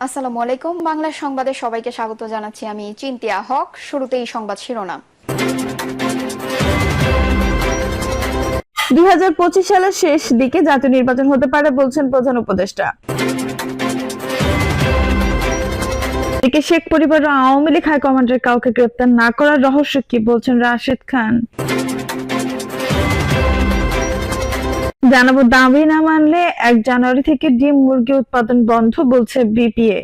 আসসালামু আলাইকুম। বাংলা সংবাদে সবাইকে স্বাগত জানাচ্ছি। আমি চিন্তিয়া হক। শুরুতেই সংবাদ শিরোনাম। 2025 সালের শেষ দিকে জাতীয় নির্বাচন হতে পারে বলছেন প্রধান উপদেষ্টা। এদিকে শেখ পরিবার ও আওয়ামী লীগ হাইকমান্ডের কাউকে গ্রেপ্তার না করার রহস্য কি বলছেন রাশেদ খান। জানাবো দাবি না মানলে 1 জানুয়ারি থেকে ডিম মুরগি উৎপাদন বন্ধ বলছে বিপিএ।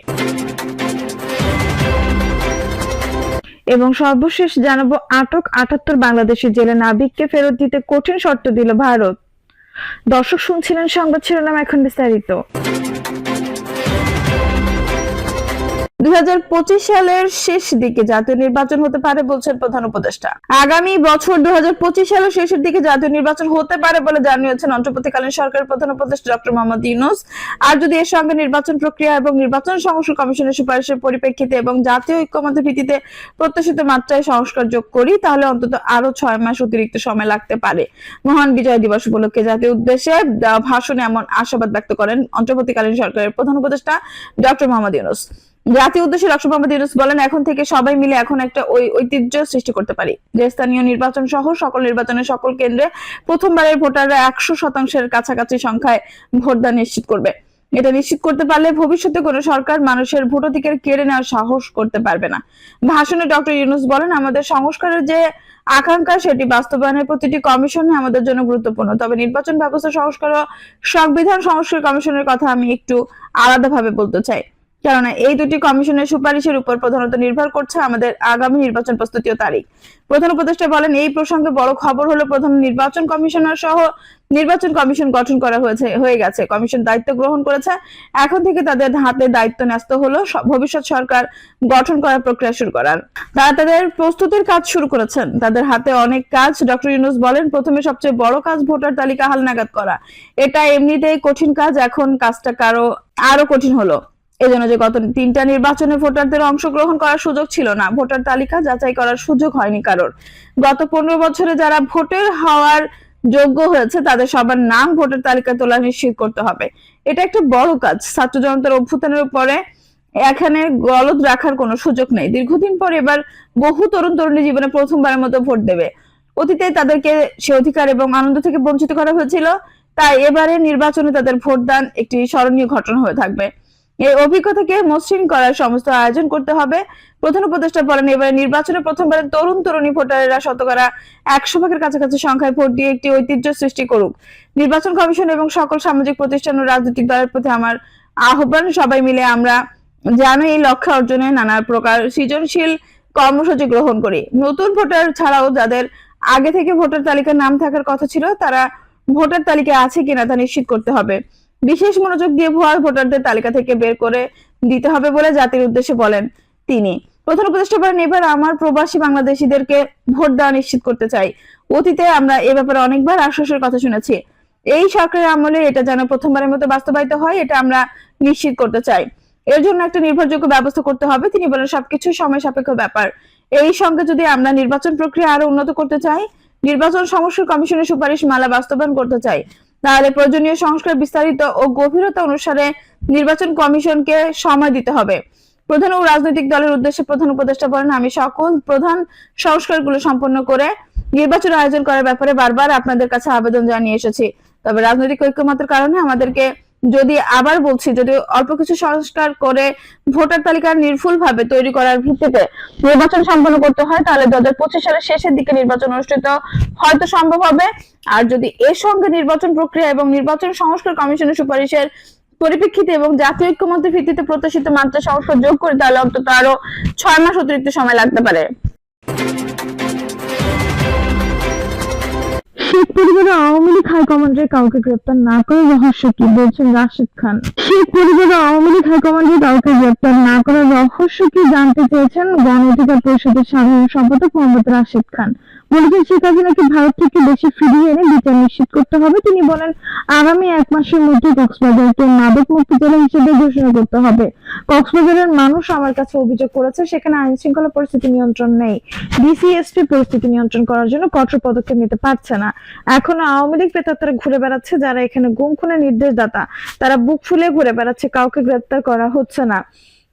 এবং সর্বশেষ জানাবো আটক 78 বাংলাদেশি জেলে নাবিককে ফেরত দিতে কঠিন শর্ত দিল ভারত। দর্শক শুনছিলেন সংবাদ শিরোনাম, এখন বিস্তারিত। 2025 সালের শেষ দিকে জাতীয় নির্বাচন হতে পারে বলছেন প্রধান উপদেষ্টা। আগামী বছর 2025 সালের শেষের দিকে জাতীয় নির্বাচন হতে পারে বলে জানিয়েছেন অন্তর্বর্তীকালীন সরকারের প্রধান উপদেষ্টা ডক্টর মোহাম্মদ ইউনূস। আর যদি এর সঙ্গে নির্বাচন প্রক্রিয়া এবং নির্বাচন সংস্কার কমিশনের সুপারিশের পরিপ্রেক্ষিতে এবং জাতীয় ঐক্যমত্যের ভিত্তিতে প্রত্যাশিত মাত্রায় সংস্কার যোগ করি, তাহলে অন্তত আরো 6 মাস অতিরিক্ত সময় লাগতে পারে। মহান বিজয় দিবস উপলক্ষে জাতীয় উদ্দেশ্যে ভাষণে এমন আশাবাদ ব্যক্ত করেন অন্তর্বর্তীকালীন সরকারের প্রধান উপদেষ্টা ডক্টর মোহাম্মদ ইউনূস। জাতীয় উদ্দেশ্যে ডক্টর মোহাম্মদ ইউনূস বলেন, এখন থেকে সবাই মিলে এখন একটা ঐতিহ্য সৃষ্টি করতে পারি, যে স্থানীয় নির্বাচন সহ সকল নির্বাচনের সকল কেন্দ্রে প্রথমবারের ভোটাররা 100%-এর কাছাকাছি সংখ্যায় ভোটদান নিশ্চিত করবে। এটা নিশ্চিত করতে পারলে ভবিষ্যতে কোনো সরকার মানুষের ভোটাধিকার কেড়ে নেওয়ার সাহস করতে পারবে না। ভাষণে ডক্টর ইউনূস বলেন, আমাদের সংস্কারের যে আকাঙ্ক্ষা সেটি বাস্তবায়নের প্রতিটি কমিশনে আমাদের জন্য গুরুত্বপূর্ণ। তবে নির্বাচন ব্যবস্থা সংস্কার ও সংবিধান সংস্কার কমিশনের কথা আমি একটু আলাদাভাবে বলতে চাই, কেননা এই দুটি কমিশনের সুপারিশের উপর প্রধানত নির্ভর করছে আমাদের আগামী নির্বাচন প্রস্তুতি ও তারিখ। প্রধান উপদেষ্টা বলেন, এই প্রসঙ্গে বড় খবর হলো প্রধান নির্বাচন কমিশনার সহ নির্বাচন কমিশন গঠন করা হয়ে গেছে। কমিশন দায়িত্ব গ্রহণ করেছে। এখন থেকে তাদের হাতে দায়িত্ব ন্যস্ত হলো ভবিষ্যৎ সরকার গঠন করার প্রক্রিয়া শুরু করার। তারা তাদের প্রস্তুতির কাজ শুরু করেছেন। তাদের হাতে অনেক কাজ। ডক্টর ইউনূস বলেন, প্রথমে সবচেয়ে বড় কাজ ভোটার তালিকা হালনাগাদ করা। এটা এমনিতেই কঠিন কাজ, এখন কাজটা আরো কঠিন হলো। এজন্য যে গত 3টা নির্বাচনে ভোটারদের অংশগ্রহণ করার সুযোগ ছিল না, ভোটার তালিকা যাচাই করার সুযোগ হয়নি কারোর। গত 15 বছরে যারা ভোটার হওয়ার যোগ্য হয়েছে তাদের সবার নাম ভোটার তালিকা তোলা নিশ্চিত করতে হবে। এটা একটা বড় কাজ। ছাত্র জনতার অভ্যুত্থানের উপরে এখানে গলদ রাখার কোনো সুযোগ নেই। দীর্ঘদিন পর এবার বহু তরুণ তরুণী জীবনে প্রথমবারের মতো ভোট দেবে। অতীতে তাদেরকে সে অধিকার এবং আনন্দ থেকে বঞ্চিত করা হয়েছিল, তাই এবারে নির্বাচনে তাদের ভোটদান একটি স্মরণীয় ঘটনা হয়ে থাকবে। এই অভিজ্ঞতাকে মসৃণ করার সমস্ত আয়োজন করতে হবে। প্রধান উপদেষ্টা বলেন, এবারে নির্বাচনে প্রথমবারের তরুণ তরুণী ভোটারেরা 100% কাছাকাছি সংখ্যায় ভোট দিয়ে একটি ঐতিহ্য সৃষ্টি করুক। নির্বাচন কমিশন এবং সকল সামাজিক প্রতিষ্ঠান ও রাজনৈতিক দলের প্রতি আমার আহ্বান, সবাই মিলে আমরা যেন এই লক্ষ্য অর্জনে নানা প্রকার সৃজনশীল কর্মসূচি গ্রহণ করি। নতুন ভোটার ছাড়াও যাদের আগে থেকে ভোটার তালিকায় নাম থাকার কথা ছিল, তারা ভোটার তালিকায় আছে কিনা তা নিশ্চিত করতে হবে। বিশেষ মনোযোগ দিয়ে ভুয়া ভোটারদের তালিকা থেকে বের করে দিতে হবে বলে জাতির উদ্দেশ্যে বলেন তিনি। প্রধান উপদেষ্টা বলেন, এবার আমার প্রবাসী বাংলাদেশিদেরকে ভোট দেওয়া নিশ্চিত করতে চাই। অতীতে আমরা এ ব্যাপারে অনেকবার আশ্বাসের কথা শুনেছি। এই সরকারের আমলে এটা যেন প্রথমবারের মতো বাস্তবায়িত হয়, এটা আমরা নিশ্চিত করতে চাই। এর জন্য একটা নির্ভরযোগ্য ব্যবস্থা করতে হবে। তিনি বলেন, সবকিছু সময় সাপেক্ষ ব্যাপার। এই সঙ্গে যদি আমরা নির্বাচন প্রক্রিয়া আরো উন্নত করতে চাই, নির্বাচন সংস্কার কমিশনের সুপারিশ মালা বাস্তবায়ন করতে চাই, তাহলে প্রয়োজনীয় সংস্কার বিস্তারিত ও গভীরতা অনুসারে নির্বাচন কমিশনকে সময় দিতে হবে। প্রধান ও রাজনৈতিক দলের উদ্দেশ্যে প্রধান উপদেষ্টা বলেন, আমি সকল প্রধান সংস্কারগুলো সম্পন্ন করে নির্বাচন আয়োজন করার ব্যাপারে বারবার আপনাদের কাছে আবেদন জানিয়ে এসেছি। তবে রাজনৈতিক ঐক্যমত্যের কারণে আমাদেরকে যদি অল্প কিছু সংস্কার করে ভোটার তালিকা নির্ভুলভাবে তৈরি করার ভিত্তিতে নির্বাচন সম্পন্ন করতে হয়, তাহলে 2025 সালের শেষের দিকে নির্বাচন অনুষ্ঠিত হয়তো সম্ভব হবে। আর যদি এর সঙ্গে নির্বাচন প্রক্রিয়া এবং নির্বাচন সংস্কার কমিশনের সুপারিশের পরিপ্রেক্ষিতে এবং জাতীয় ঐক্যমত্যের ভিত্তিতে প্রত্যাশিত মাত্রা সংস্কার যোগ করে, তাহলে অন্তত আরো 6 মাস অতিরিক্ত সময় লাগতে পারে। শেখ পরিবারের আওয়ামী লীগ হাইকমান্ডের কাউকে গ্রেপ্তার না করার রহস্য কি বলছেন রাশেদ খান। শেখ পরিবারের আওয়ামী লীগ হাইকমান্ডের কাউকে গ্রেপ্তার না করার রহস্য কি জানতে চেয়েছেন গণ অধিকার পরিষদের সাধারণ সম্পাদক মোহাম্মদ রাশেদ খান। বলেছেন, শেখ হাসিনাকে ভারত থেকে দেশে ফিরিয়ে এনে বিচার নিশ্চিত করতে হবে। তিনি বলেন, আগামী 1 মাসের মধ্যে কক্সবাজারকে মাদক মুক্ত জেলা হিসেবে ঘোষণা করতে হবে। কক্সবাজারের মানুষ আমার কাছে অভিযোগ করেছে, সেখানে আইন শৃঙ্খলা পরিস্থিতি নিয়ন্ত্রণ নেই। ডিসিএসপি পরিস্থিতি নিয়ন্ত্রণ করার জন্য কঠোর পদক্ষেপ নিতে পারছে না। এখনো আওয়ামী লীগ প্রেতাত্ম চক্রান্তরা ঘুরে বেড়াচ্ছে, যারা এখানে গুম খুনের নির্দেশদাতা তারা বুক ফুলে ঘুরে বেড়াচ্ছে, কাউকে গ্রেপ্তার করা হচ্ছে না।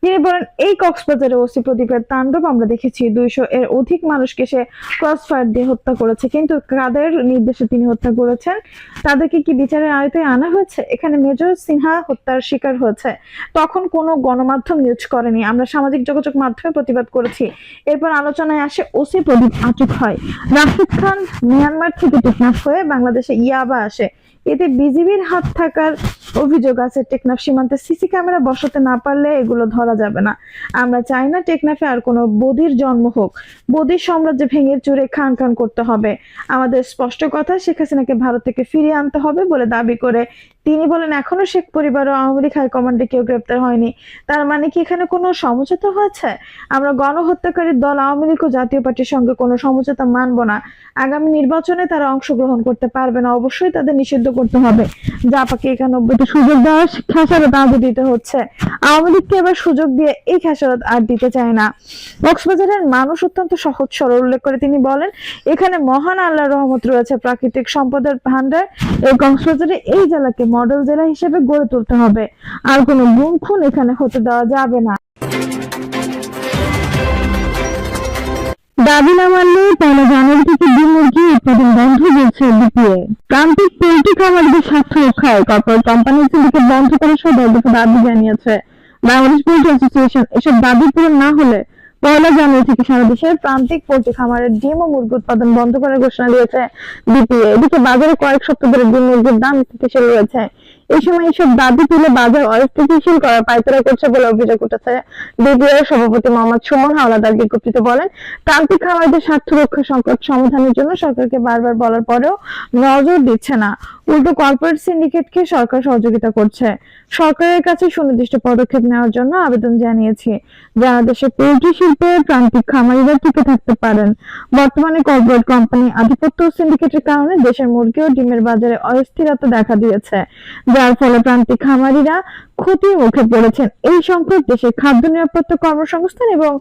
তিনি বলেন, এই কক্সবাজারে ওসি প্রদীপের তাণ্ডব আমরা দেখেছি। 200 এর অধিক মানুষকে সে ক্রস ফায়ার দিয়ে হত্যা করেছে, কিন্তু কাদের নির্দেশে তিনি হত্যা করেছেন, তাদেরকে কি বিচারের আওতায় আনা হয়েছে? এখানে মেজর সিনহা হত্যার শিকার হয়েছে, তখন কোনো গণমাধ্যম নিউজ করেনি, আমরা সামাজিক যোগাযোগ মাধ্যমে প্রতিবাদ করেছি। এরপর আলোচনায় আসে ওসি প্রদীপ আটক হয়। রাফিদ খান মিয়ানমার থেকে টেকনাফ হয়ে বাংলাদেশে ইয়াবা আসে, এতে বিজিবির হাত থাকার অভিযোগ আছে। টেকনাফ সীমান্তে সিসি ক্যামেরা বসাতে না পারলে এগুলো ধরা যাবে না। আমরা চাই না টেকনাফে আর কোনো বদির জন্ম হোক। বদির সাম্রাজ্য ভেঙে চুরে খান খান করতে হবে। আমাদের স্পষ্ট কথা, শেখ হাসিনাকে ভারত থেকে ফিরিয়ে আনতে হবে বলে দাবি করে তিনি বলেন, এখনো শেখ পরিবার ও আওয়ামী লীগ হাইকমান্ডে কেউ গ্রেপ্তার হয়নি। তার মানে কি এখানে কোনো সমঝোতা হয়েছে? আমরা গণহত্যাকারীর দল আওয়ামী লীগ ও জাতীয় পার্টির সঙ্গে কোনো সমঝোতা মানব না। আগামী নির্বাচনে তারা অংশগ্রহণ করতে পারবে না, অবশ্যই তাদের নিষিদ্ধ করতে হবে। জাপাকে 91তে সুযোগ দেওয়ার খেসারত আজও দিতে হচ্ছে। আওয়ামী লীগকে এবার সুযোগ দিয়ে এই খেসারত আর দিতে চায় না। কক্সবাজারের মানুষ অত্যন্ত সহজ সরল উল্লেখ করে তিনি বলেন, এখানে মহান আল্লাহর রহমত রয়েছে, প্রাকৃতিক সম্পদের ভান্ডার। এই কক্সবাজারে এই জেলাকে মডেল জেলা হিসেবে গড়ে তুলতে হবে, আর কোনো গুম খুন এখানে হতে দেওয়া যাবে না। দাবি না মানলে 1 জানুয়ারি থেকে ডিম মুরগি উৎপাদন বন্ধ বলছে বিপিএ। প্রান্তিক পোল্ট্রি খামারিদের স্বার্থ রক্ষায় কর্পোরেট কোম্পানির সিন্ডিকেট বন্ধ করার সহ দফা দাবি জানিয়েছে বাংলাদেশ পোল্ট্রি অ্যাসোসিয়েশন। এসব দাবি পূরণ না হলে 1 জানুয়ারি থেকে সারা দেশের প্রান্তিক পোল্ট্রি খামারের ডিম ও মুরগি উৎপাদন বন্ধ করার ঘোষণা দিয়েছে বিপিএ। এদিকে বাজারে কয়েক সপ্তাহ ধরে ডিম মুরগির দাম স্থিতিশীল রয়েছে। এই সময় এসব দাবি তুলে বাজার অস্থিতিশীল করার পায়তারা করছে বলে অভিযোগ উঠেছে। বিপিএর সভাপতি মোহাম্মদ সুমন হাওলাদার বিজ্ঞপ্তিতে বলেন, প্রান্তিক খামারিদের স্বার্থ রক্ষা সংকট সমাধানের জন্য সরকারকে বারবার বলার পরেও নজর দিচ্ছে না, উল্টো কর্পোরেট সিন্ডিকেটকে সরকার সহযোগিতা করছে। সরকারের কাছে সুনির্দিষ্ট পদক্ষেপ নেওয়ার জন্য আবেদন জানিয়েছি, যারা দেশে পোল্ট্রি শিল্পে প্রান্তিক খামারিরা টিকে থাকতে পারেন। বর্তমানে কর্পোরেট কোম্পানি আধিপত্য ও সিন্ডিকেটের কারণে দেশের মুরগি ও ডিমের বাজারে অস্থিরতা দেখা দিয়েছে, যার ফলে প্রান্তিক খামারিরা ক্ষতির মুখে পড়েছেন। এই সংকট দেশের খাদ্য নিরাপত্তা, কর্মসংস্থান এবং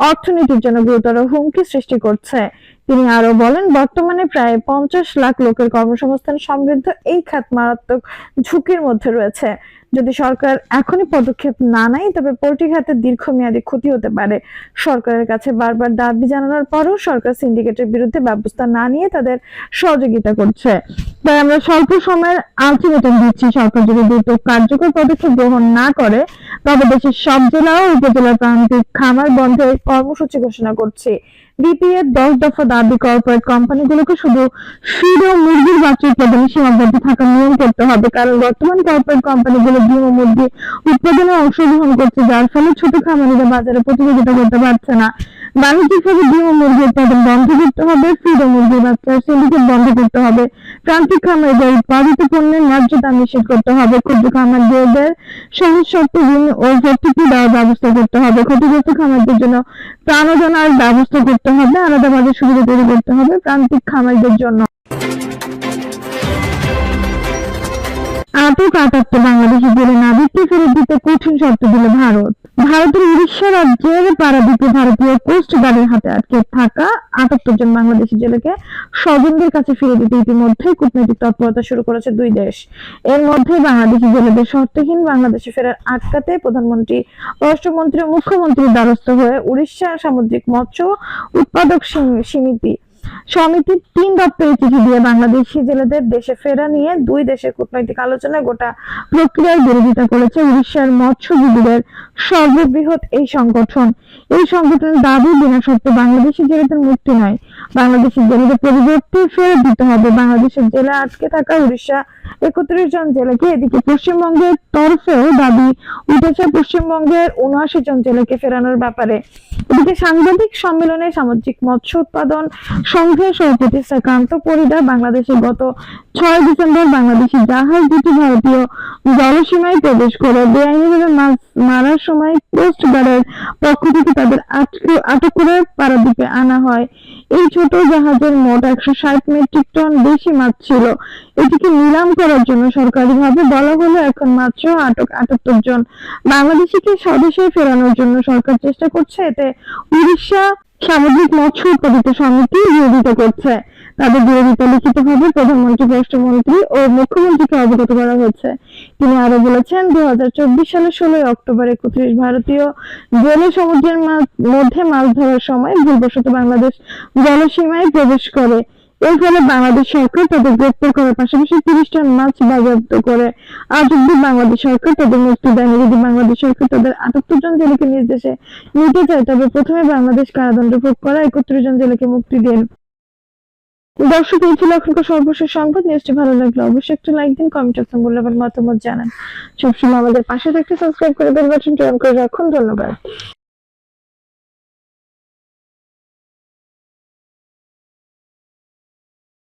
অর্থনীতির জন্য গুরুতর হুমকি সৃষ্টি করছে। তিনি আরো বলেন, বর্তমানে প্রায় 50 লাখ লোকের কর্মসংস্থান সমৃদ্ধ এই খাত মারাত্মক ঝুঁকির মধ্যে রয়েছে। যদি সরকার এখনই পদক্ষেপ না নেয় তবে পোল্ট্রি খাতের দীর্ঘমেয়াদী ক্ষতি হতে পারে। সরকারের কাছে বারবার দাবি জানানোর পরও সরকার সিন্ডিকেটের বিরুদ্ধে ব্যবস্থা না নিয়ে তাদের সহযোগিতা করছে। তাই আমরা স্বল্প সময়ের আলটিমেটাম দিচ্ছি, সরকার যদি দ্রুত কার্যকর পদক্ষেপ গ্রহণ না করে তবে দেশের সব জেলা ও উপজেলার প্রান্তিক খামার বন্ধের কর্মসূচি ঘোষণা করছি। বিপিএর 10 দফা দাবি, কর্পোরেট কোম্পানিগুলোকে শুধু ফিড ও মুরগির বাচ্চা উৎপাদনে সীমাবদ্ধ থাকার নিয়ম করতে হবে, কারণ বর্তমান কর্পোরেট কোম্পানিগুলো ডিম ও মুরগি উৎপাদনে অংশগ্রহণ করছে, যার ফলে ছোট খামারিরা বাজারে প্রতিযোগিতা করতে পারছে না। বাণিজ্যিকভাবে ডিম ও মুরগি উৎপাদন বন্ধ করতে হবে, ফিড ও মুরগির বাচ্চার সিন্ডিকেট বন্ধ করতে হবে, প্রান্তিক খামারিদের উৎপাদিত পণ্যের ন্যায্য দাম নিশ্চিত করতে হবে, ক্ষুদ্র খামারদের সহজ শর্তে ঋণ ও ভর্তুকি দেওয়ার ব্যবস্থা করতে হবে, ক্ষতিগ্রস্ত খামারদের জন্য ত্রাণদানের ব্যবস্থা করতে হবে, আলাদা বাজার সুবিধা তৈরি করতে হবে প্রান্তিক খামারিদের জন্য। আটক 78 বাংলাদেশি জেলে নাবিককে ফেরত দিতে কঠিন শর্ত দিল ভারত। ভারতের উড়িষ্যা রাজ্যের পারাদ্বীপে ভারতীয় কোস্ট গার্ডের হাতে আটকে থাকা 78 জন বাংলাদেশি জেলেকে স্বজনদের কাছে ফিরে দিতে ইতিমধ্যেই কূটনৈতিক তৎপরতা শুরু করেছে দুই দেশ। এর মধ্যে বাংলাদেশি জেলেদের শর্তহীন বাংলাদেশে ফেরার আটকাতে প্রধানমন্ত্রী, পররাষ্ট্রমন্ত্রী ও মুখ্যমন্ত্রীর দ্বারস্থ হয়ে উড়িষ্যা সামুদ্রিক মৎস্য উৎপাদক সমিতি 3 দপ্তরে চিঠি দিয়ে বাংলাদেশি জেলেদের দেশে ফেরা নিয়ে দুই দেশের কূটনৈতিক আলোচনায় গোটা প্রক্রিয়ার বিরোধিতা করেছে উড়িষ্যার মৎস্যজীবীদের সর্ববৃহৎ এই সংগঠন। এই সংগঠনের দাবি, বিনা শর্তে বাংলাদেশি জেলেদের মুক্তি নয়, বাংলাদেশি জেলেদের পরিবর্তে ফেরত দিতে হবে বাংলাদেশের জেলে আটকে থাকা উড়িষ্যা 31 জন জেলেকে। এদিকে পশ্চিমবঙ্গের তরফেও দাবি উঠেছে পশ্চিমবঙ্গের 79 জন জেলেকে ফেরানোর ব্যাপারে। এদিকে সাংবাদিক সম্মেলনে সামুদ্রিক মৎস্য উৎপাদন সংঘের সভাপতি শ্রীকান্ত পরিদা বাংলাদেশে গত 6 ডিসেম্বর বাংলাদেশি জাহাজ দুটি ভারতীয় জলসীমায় প্রবেশ করে বেআইনিভাবে মাছ মারার সময় কোস্ট গার্ডের পক্ষ থেকে তাদের আটক করে পারাদ্বীপে আনা হয়। এই ছোট জাহাজের মোট 160 মেট্রিক টন বেশি মাছ ছিল। এটিকে নিলাম করার জন্য সরকারিভাবে বলা হলো এখন মাত্র আটক 78 জন বাংলাদেশিকে স্বদেশে ফেরানোর জন্য সরকার চেষ্টা করছে। এতে উড়িষ্যা সামুদ্রিক মৎস্য উৎপাদিত সমিতি বিরোধিতা করছে। তাদের বিরোধিতা লিখিতভাবে প্রধানমন্ত্রী, পররাষ্ট্রমন্ত্রী ও মুখ্যমন্ত্রীকে অবগত করা হয়েছে। তিনি আরো বলেছেন, 2024 সালের 16 অক্টোবর 31 ভারতীয় জেলে সমুদ্রের মধ্যে মাছ ধরার সময় ভুলবশত বাংলাদেশ জলসীমায় প্রবেশ করে। এর ফলে বাংলাদেশ সরকার তাদের গ্রেপ্তার করার পাশাপাশি 30 টন মাছ বাজেয়াপ্ত করে। আজ অব্দি বাংলাদেশ সরকার তাদের মুক্তি দেয়নি। যদি বাংলাদেশ সরকার তাদের 78 জন জেলেকে নিজ দেশে নিতে চায়, তবে প্রথমে বাংলাদেশ কারাদণ্ড ভোগ করা 31 জন জেলেকে মুক্তি দিন। দর্শক, এই ছিল এখনকার সর্বশেষ সংবাদ। নিউজটি ভালো লাগলে অবশ্যই একটা লাইক দিন, কমেন্ট অপশন মূল্যবান মতামত জানান। সবসময় আমাদের পাশে থাকতে সাবস্ক্রাইব করে বেল বাটনটি অন করে রাখুন। ধন্যবাদ।